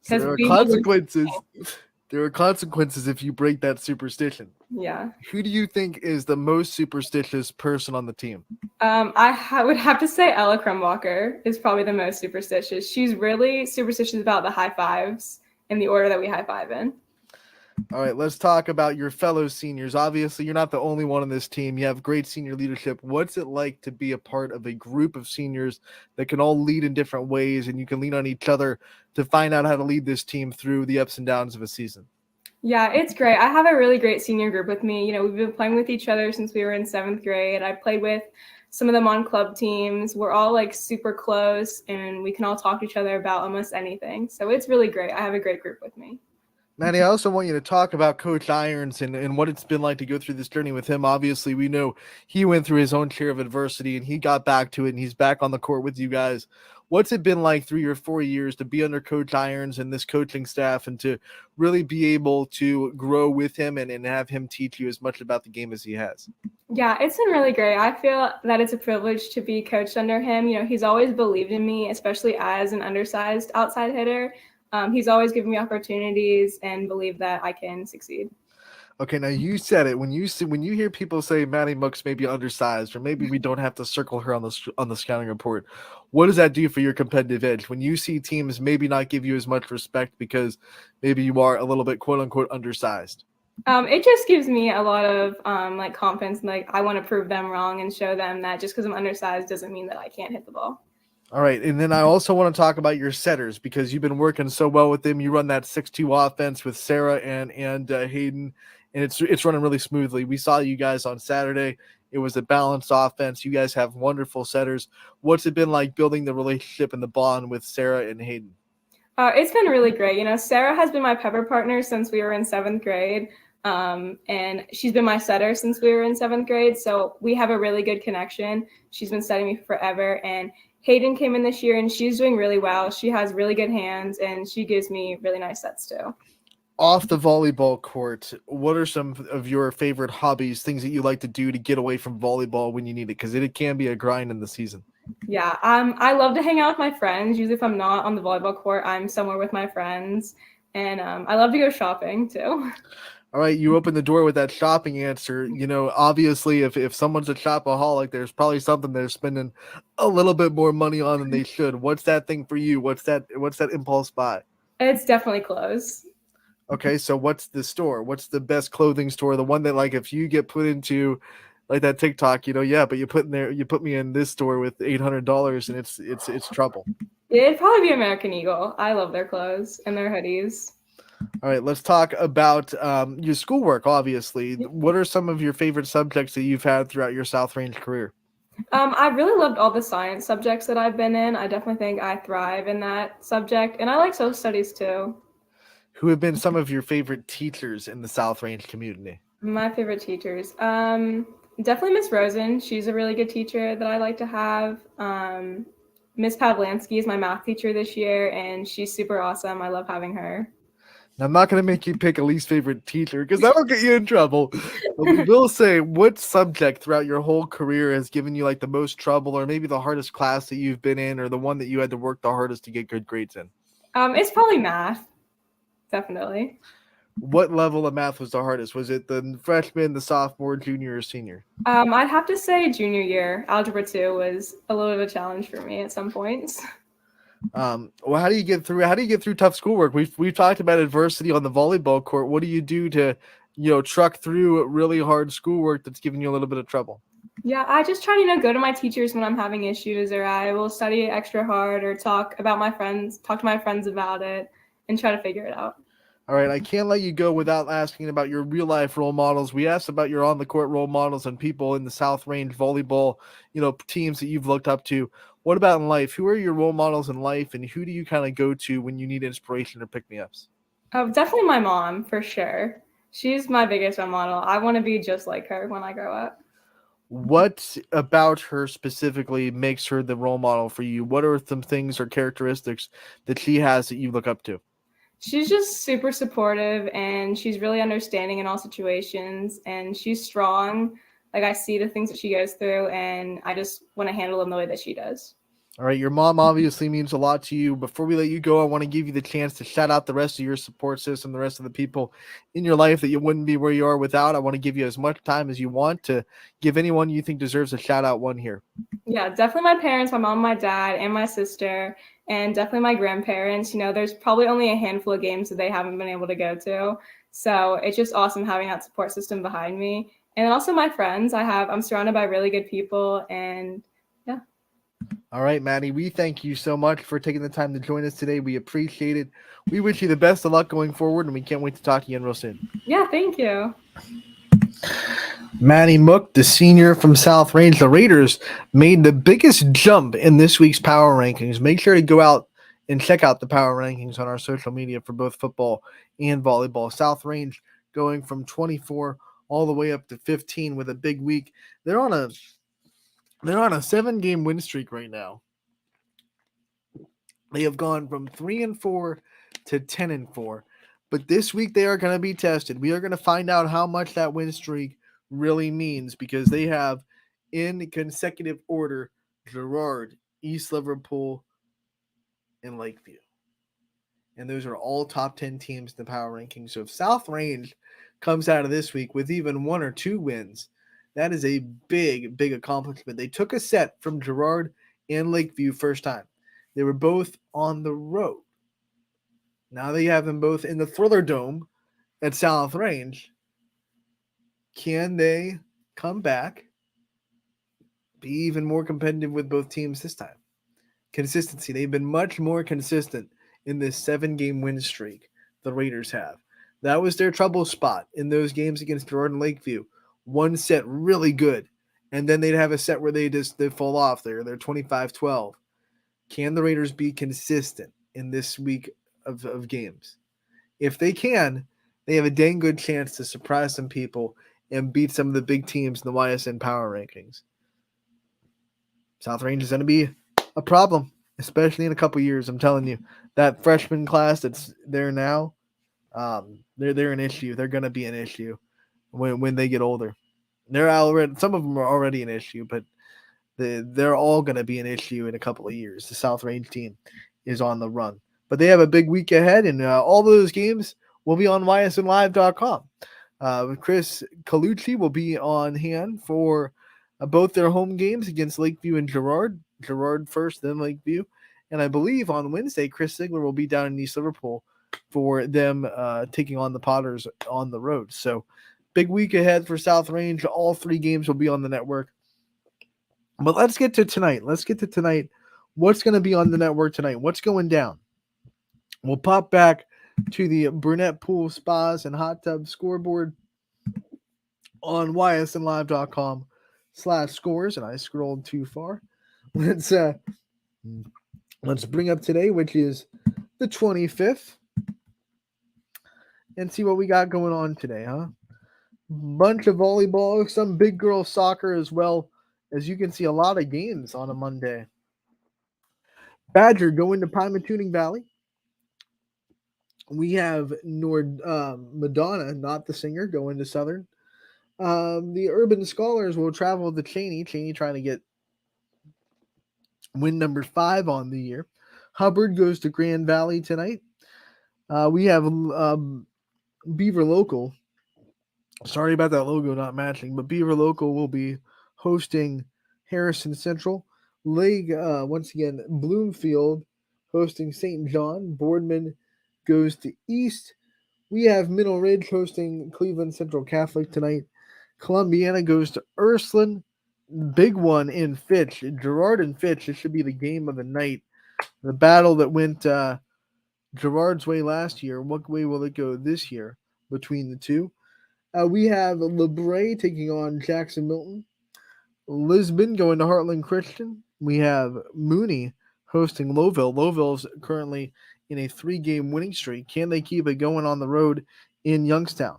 So there are consequences. There are consequences if you break that superstition. Yeah. Who do you think is the most superstitious person on the team? I would have to say Ella Crumwalker is probably the most superstitious. She's really superstitious about the high fives in the order that we high five in. All right, let's talk about your fellow seniors. Obviously, you're not the only one on this team. You have great senior leadership. What's it like to be a part of a group of seniors that can all lead in different ways, and you can lean on each other to find out how to lead this team through the ups and downs of a season? Yeah, it's great. I have a really great senior group with me. We've been playing with each other since we were in 7th grade. I played with some of them on club teams. We're all like super close, and we can all talk to each other about almost anything. So it's really great. I have a great group with me. Maddie, I also want you to talk about Coach Irons and what it's been like to go through this journey with him. Obviously, we know he went through his own share of adversity and he got back to it, and he's back on the court with you guys. What's it been like 3 or 4 years to be under Coach Irons and this coaching staff, and to really be able to grow with him and have him teach you as much about the game as he has? Yeah, it's been really great. I feel that it's a privilege to be coached under him. He's always believed in me, especially as an undersized outside hitter. He's always given me opportunities and believed that I can succeed. Okay, now you said it. When you hear people say Maddie Mooks may be undersized, or maybe we don't have to circle her on the scouting report, what does that do for your competitive edge when you see teams maybe not give you as much respect because maybe you are a little bit quote unquote undersized? It just gives me a lot of like confidence. Like I want to prove them wrong and show them that just because I'm undersized doesn't mean that I can't hit the ball. All right, and then I also want to talk about your setters, because you've been working so well with them. You run that 6-2 offense with Sarah and Hayden, and it's running really smoothly. We saw you guys on Saturday. It was a balanced offense. You guys have wonderful setters. What's it been like building the relationship and the bond with Sarah and Hayden? It's been really great. Sarah has been my pepper partner since we were in 7th grade. And she's been my setter since we were in 7th grade. So we have a really good connection. She's been setting me forever. And Hayden came in this year and she's doing really well. She has really good hands and she gives me really nice sets too. Off the volleyball court, what are some of your favorite hobbies, things that you like to do to get away from volleyball when you need it? Because it can be a grind in the season. Yeah, I love to hang out with my friends. Usually if I'm not on the volleyball court, I'm somewhere with my friends. And I love to go shopping too. All right, you open the door with that shopping answer. You know, obviously, if someone's a shopaholic, there's probably something they're spending a little bit more money on than they should. What's that thing for you? What's that impulse buy? It's definitely clothes. Okay, so what's the store? What's the best clothing store? The one that, like, if you get put into like that TikTok, you know, yeah, but you put me in this store with $800 and it's trouble. Yeah, it'd probably be American Eagle. I love their clothes and their hoodies. All right, let's talk about your schoolwork, obviously. What are some of your favorite subjects that you've had throughout your South Range career? I really loved all the science subjects that I've been in. I definitely think I thrive in that subject. And I like social studies too. Who have been some of your favorite teachers in the South Range community? My favorite teachers? Definitely Miss Rosen. She's a really good teacher that I like to have. Miss Pavlansky is my math teacher this year, and she's super awesome. I love having her. Now, I'm not going to make you pick a least favorite teacher because that'll get you in trouble. But we will say, what subject throughout your whole career has given you like the most trouble, or maybe the hardest class that you've been in, or the one that you had to work the hardest to get good grades in? It's probably math. Definitely. What level of math was the hardest? Was it the freshman, the sophomore, junior, or senior? I'd have to say junior year. Algebra 2 was a little bit of a challenge for me at some points. Well, how do you get through tough schoolwork? We've talked about adversity on the volleyball court. What do you do to, truck through really hard schoolwork that's giving you a little bit of trouble? Yeah, I just try to, go to my teachers when I'm having issues, or I will study extra hard or talk to my friends about it and try to figure it out. All right, I can't let you go without asking about your real life role models. We asked about your on the court role models and people in the South Range volleyball, teams that you've looked up to. What about in life? Who are your role models in life, and who do you kind of go to when you need inspiration or pick me ups? Definitely my mom, for sure. She's my biggest role model. I want to be just like her when I grow up. What about her specifically makes her the role model for you? What are some things or characteristics that she has that you look up to? She's just super supportive, and she's really understanding in all situations, and she's strong. Like, I see the things that she goes through, and I just want to handle them the way that she does. All right, your mom obviously means a lot to you. Before we let you go, I want to give you the chance to shout out the rest of your support system, the rest of the people in your life that you wouldn't be where you are without. I want to give you as much time as you want to give anyone you think deserves a shout out one here. Yeah, definitely my parents, my mom, my dad, and my sister, and definitely my grandparents. There's probably only a handful of games that they haven't been able to go to. So it's just awesome having that support system behind me. And also my friends. I'm surrounded by really good people, and yeah. All right, Maddie, we thank you so much for taking the time to join us today. We appreciate it. We wish you the best of luck going forward, and we can't wait to talk to you again real soon. Yeah, thank you. Maddie Mook, the senior from South Range, the Raiders made the biggest jump in this week's power rankings. Make sure to go out and check out the power rankings on our social media for both football and volleyball. South Range going from 24 all the way up to 15 with a big week. They're on a 7-game win streak right now. They have gone from 3-4 to 10-4. But this week they are going to be tested. We are going to find out how much that win streak really means, because they have in consecutive order Girard, East Liverpool, and Lakeview. And those are all top 10 teams in the power rankings. So if South Range comes out of this week with even 1 or 2 wins, that is a big, big accomplishment. They took a set from Girard and Lakeview first time. They were both on the road. Now they have them both in the Thriller Dome at South Range. Can they come back, be even more competitive with both teams this time? Consistency. They've been much more consistent in this 7-game win streak the Raiders have. That was their trouble spot in those games against Girard and Lakeview. One set really good, and then they'd have a set where they fall off there. They're 25-12. Can the Raiders be consistent in this week of games? If they can, they have a dang good chance to surprise some people and beat some of the big teams in the YSN power rankings. South Range is going to be a problem, especially in a couple years. I'm telling you, that freshman class that's there now, they're an issue. They're going to be an issue when they get older. They're already, some of them are already an issue, but they're all going to be an issue in a couple of years. The South Range team is on the run, but they have a big week ahead, and all those games will be on ysnlive.com. Chris Colucci will be on hand for both their home games against Lakeview and Girard. Girard first, then Lakeview. And I believe on Wednesday, Chris Sigler will be down in East Liverpool for them taking on the Potters on the road. So big week ahead for South Range. All 3 games will be on the network. But let's get to tonight. What's going to be on the network tonight? What's going down? We'll pop back to the Brunette Pool Spas and Hot Tub scoreboard on ysnlive.com/scores, and I scrolled too far. Let's bring up today, which is the 25th, and see what we got going on today, huh? Bunch of volleyball, some big girl soccer as well. As you can see, a lot of games on a Monday. Badger going to Pymatuning Valley. We have Madonna, not the singer, going to Southern. The Urban Scholars will travel to Cheney. Cheney trying to get win number 5 on the year. Hubbard goes to Grand Valley tonight. We have Beaver Local. Sorry about that logo not matching, but Beaver Local will be hosting Harrison Central. Once again, Bloomfield hosting St. John. Boardman goes to East. We have Middle Ridge hosting Cleveland Central Catholic tonight. Columbiana goes to Ursuline. Big one in Fitch. Girard and Fitch. This should be the game of the night. The battle that went Girard's way last year. What way will it go this year between the two? We have LeBray taking on Jackson Milton. Lisbon going to Heartland Christian. We have Mooney hosting Lowville. Lowville's currently in a 3-game winning streak. Can they keep it going on the road in Youngstown?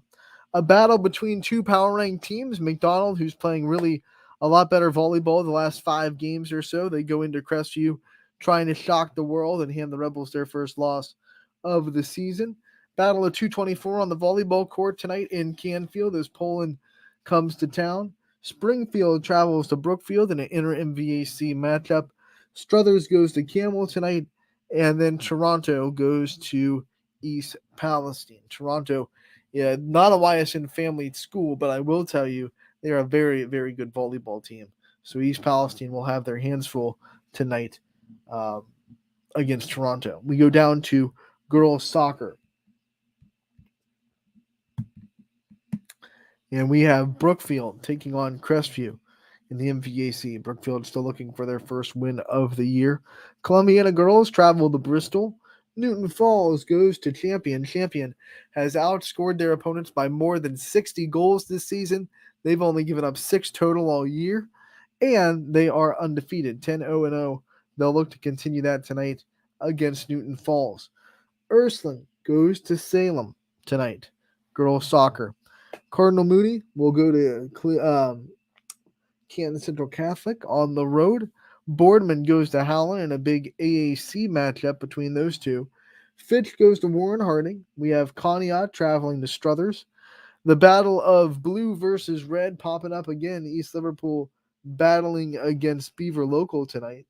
A battle between 2 power ranked teams. McDonald, who's playing really a lot better volleyball the last 5 games or so. They go into Crestview trying to shock the world and hand the Rebels their first loss of the season. Battle of 224 on the volleyball court tonight in Canfield as Poland comes to town. Springfield travels to Brookfield in an inter-MVAC matchup. Struthers goes to Camel tonight, and then Toronto goes to East Palestine. Toronto, not a YSN family school, but I will tell you they are a very, very good volleyball team. So East Palestine will have their hands full tonight against Toronto. We go down to girls soccer. And we have Brookfield taking on Crestview in the MVAC. Brookfield still looking for their first win of the year. Columbiana girls travel to Bristol. Newton Falls goes to Champion. Champion has outscored their opponents by more than 60 goals this season. They've only given up 6 total all year, and they are undefeated, 10-0-0. They'll look to continue that tonight against Newton Falls. Ursuline goes to Salem tonight. Girls soccer. Cardinal Mooney will go to Canton Central Catholic on the road. Boardman goes to Howland in a big AAC matchup between those two. Fitch goes to Warren Harding. We have Conneaut traveling to Struthers. The battle of blue versus red popping up again. East Liverpool battling against Beaver Local tonight.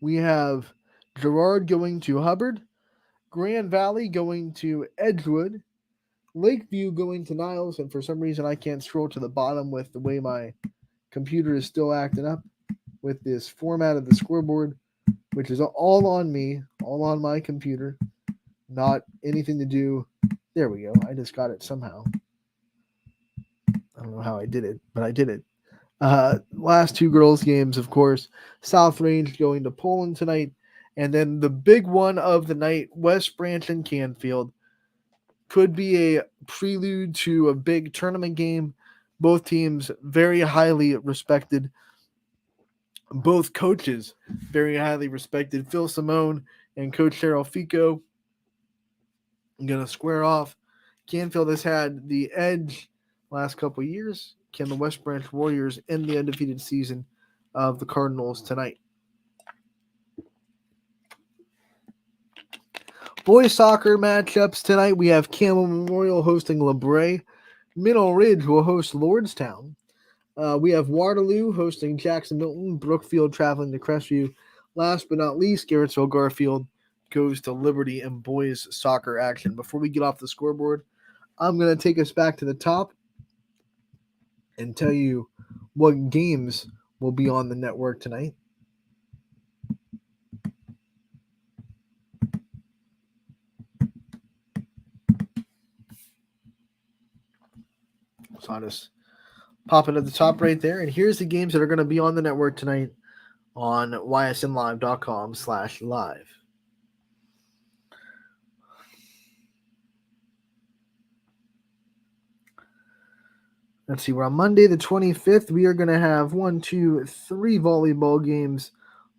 We have Girard going to Hubbard. Grand Valley going to Edgewood. Lakeview going to Niles. And for some reason, I can't scroll to the bottom with the way my computer is still acting up with this format of the scoreboard, which is all on me, all on my computer, not anything to do. There we go. I just got it somehow. I don't know how I did it, but I did it. Last 2 girls games, of course. South Range going to Poland tonight. And then the big one of the night, West Branch and Canfield. Could be a prelude to a big tournament game. Both teams very highly respected both coaches, very highly respected, Phil Simone and Coach Cheryl Fico, going to square off. Canfield has had the edge last couple of years. Can the West Branch Warriors end the undefeated season of the Cardinals tonight? Boys soccer matchups tonight. We have Campbell Memorial hosting LeBray. Middle Ridge will host Lordstown. We have Waterloo hosting Jackson Milton. Brookfield traveling to Crestview. Last but not least, Garrettsville Garfield goes to Liberty in boys soccer action. Before we get off the scoreboard, I'm going to take us back to the top and tell you what games will be on the network tonight. So I'll just pop it at the top right there. And here's the games that are going to be on the network tonight on ysnlive.com/live. Let's see. We're on Monday the 25th. We are going to have 3 volleyball games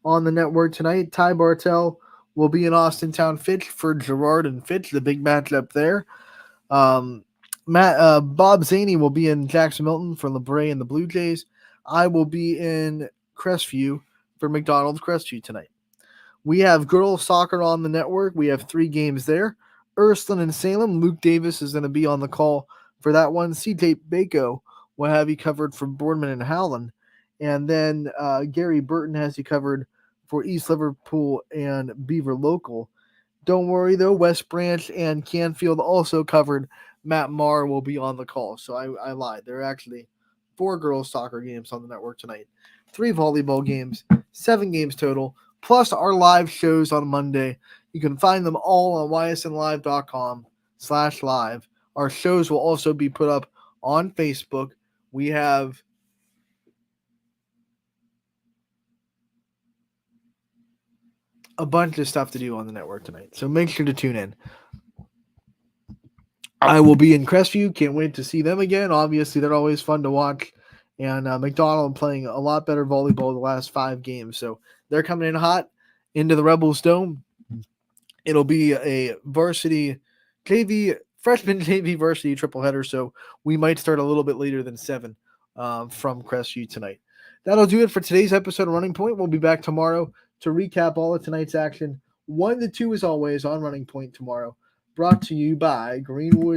on the network tonight. Ty Bartell will be in Austintown Fitch for Girard and Fitch, the big matchup there. Bob Zaney will be in Jackson Milton for LeBray and the Blue Jays. I will be in Crestview for McDonald's Crestview tonight. We have girls soccer on the network. We have 3 games there. Ursuline and Salem. Luke Davis is going to be on the call for that one. CJ Bako will have you covered for Boardman and Howland. And then Gary Burton has you covered for East Liverpool and Beaver Local. Don't worry, though. West Branch and Canfield also covered. Matt Marr will be on the call. So I lied. There are actually 4 girls soccer games on the network tonight. 3 volleyball games. 7 games total. Plus our live shows on Monday. You can find them all on ysnlive.com/live. Our shows will also be put up on Facebook. We have a bunch of stuff to do on the network tonight, so make sure to tune in. I will be in Crestview. Can't wait to see them again. Obviously, they're always fun to watch. And McDonald playing a lot better volleyball the last 5 games. So they're coming in hot into the Rebels Dome. It'll be a varsity JV, freshman JV varsity triple header. So we might start a little bit later than 7 from Crestview tonight. That'll do it for today's episode of Running Point. We'll be back tomorrow to recap all of tonight's action. 1 to 2 as always on Running Point tomorrow. Brought to you by Greenwood